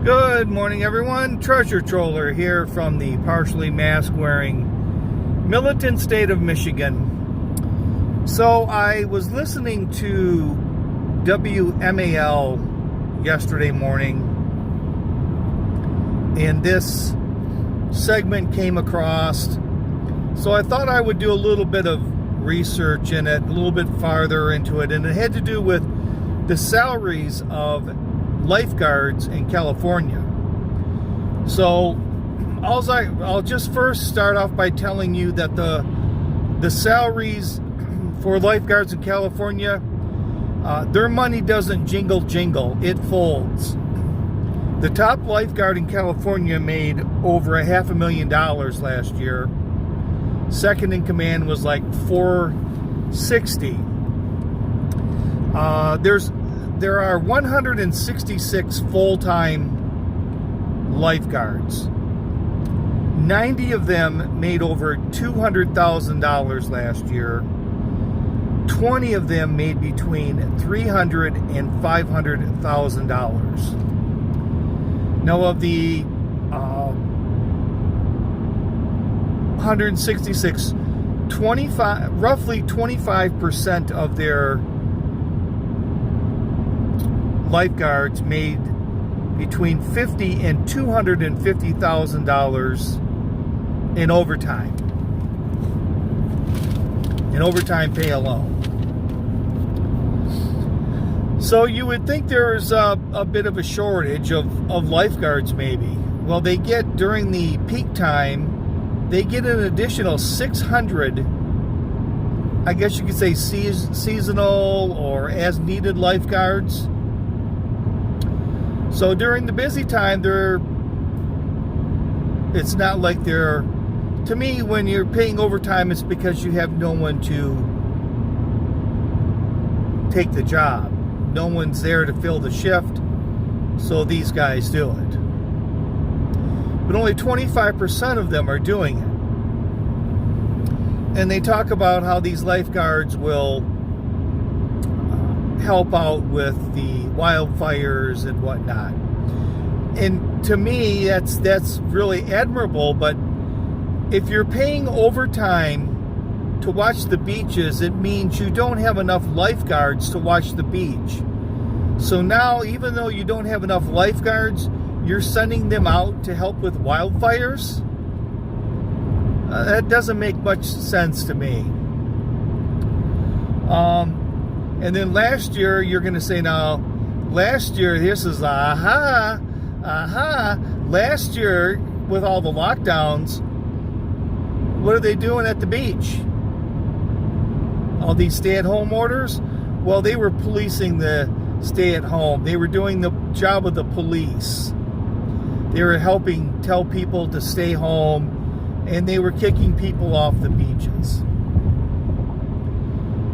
Good morning, everyone. Treasure Troller here from the partially mask-wearing militant state of Michigan. So I was listening to WMAL yesterday morning, and this segment came across. So I thought I would do a little bit of research in it, a little bit farther into it, and it had to do with the salaries of lifeguards in California. So I'll just first start off by telling you that the salaries for lifeguards in California, their money doesn't jingle, it folds. The top lifeguard in California made over $500,000 last year. Second in command was like $460,000. There are 166 full-time lifeguards. 90 of them made over $200,000 last year. 20 of them made between $300,000 and $500,000. Now, of the 166, roughly 25% of their lifeguards made between $50,000 and $250,000 in overtime. In overtime pay alone. So you would think there's a bit of a shortage of lifeguards maybe. Well, they get, during the peak time, they get an additional 600, I guess you could say seasonal or as needed lifeguards. So during the busy time, it's not like they're, to me, when you're paying overtime, it's because you have no one to take the job. No one's there to fill the shift, so these guys do it. But only 25% of them are doing it. And they talk about how these lifeguards will help out with the wildfires and whatnot. And to me, that's really admirable. But if you're paying overtime to watch the beaches, it means you don't have enough lifeguards to watch the beach. So now, even though you don't have enough lifeguards, you're sending them out to help with wildfires? That doesn't make much sense to me. And then last year, you're going to say, now, last year, this is last year, with all the lockdowns, what are they doing at the beach? All these stay-at-home orders? Well, they were policing the stay-at-home. They were doing the job of the police. They were helping tell people to stay home, and they were kicking people off the beaches.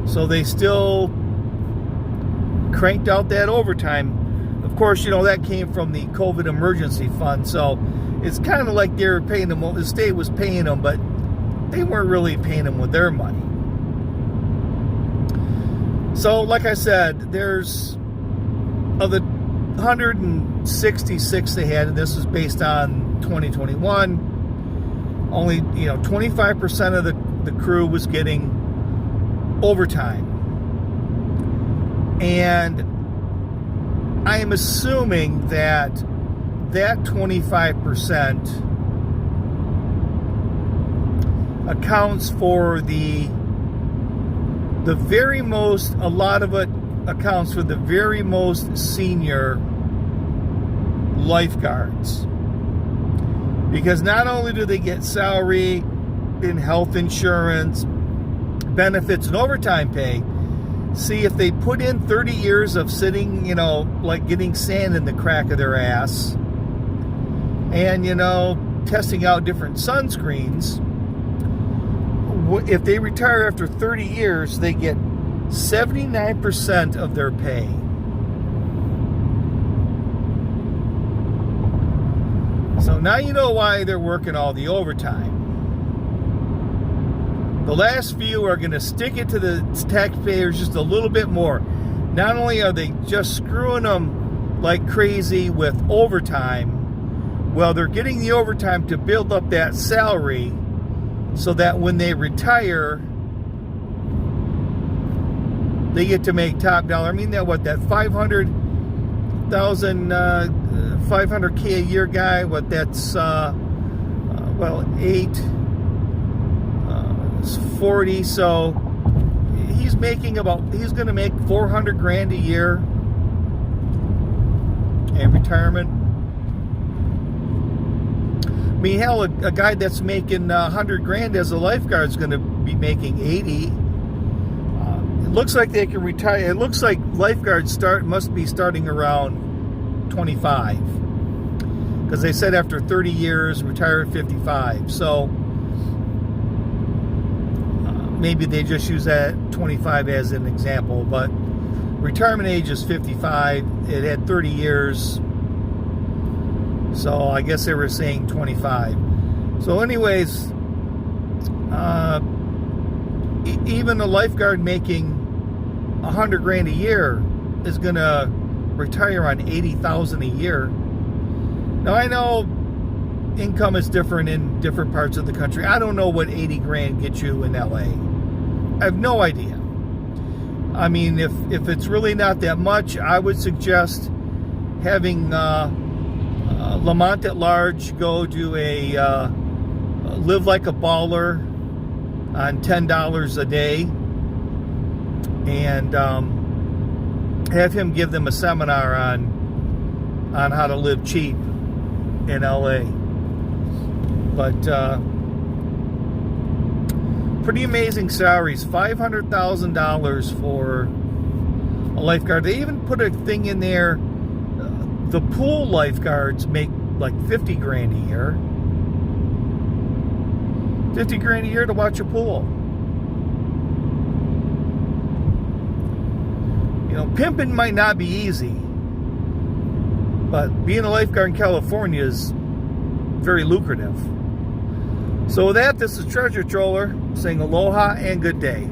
So they still cranked out that overtime. Of course, that came from the COVID emergency fund. So it's kind of like they were paying them, the state was paying them, but they weren't really paying them with their money. So, like I said, there's, of the 166 they had, and this was based on 2021, only 25% of the crew was getting overtime. And I am assuming that 25% accounts for the very most, a lot of it accounts for the very most senior lifeguards. Because not only do they get salary and health insurance, benefits, and overtime pay, see, if they put in 30 years of sitting, like getting sand in the crack of their ass, and, testing out different sunscreens, if they retire after 30 years, they get 79% of their pay. So now you know why they're working all the overtime. The last few are going to stick it to the taxpayers just a little bit more. Not only are they just screwing them like crazy with overtime. Well, they're getting the overtime to build up that salary so that when they retire, they get to make top dollar. I mean, that 500K a year guy, that's 40, so he's going to make 400 grand a year in retirement. I mean, hell, a guy that's making 100 grand as a lifeguard is going to be making 80. It looks like they can retire. It looks like lifeguards must be starting around 25, because they said after 30 years retire at 55. So maybe they just use that 25 as an example, but retirement age is 55. It had 30 years, so I guess they were saying 25. So anyways, even a lifeguard making 100 grand a year is going to retire on 80,000 a year. Now, I know income is different in different parts of the country. I don't know what 80 grand gets you in LA. I have no idea. I mean, if it's really not that much, I would suggest having Lamont at Large go do a live like a baller on $10 a day, and have him give them a seminar on how to live cheap in LA. But pretty amazing salaries. $500,000 for a lifeguard. They even put a thing in there. The pool lifeguards make like 50 grand a year. 50 grand a year to watch a pool. You know, pimping might not be easy, but being a lifeguard in California is very lucrative. So with that, this is Treasure Troller saying aloha and good day.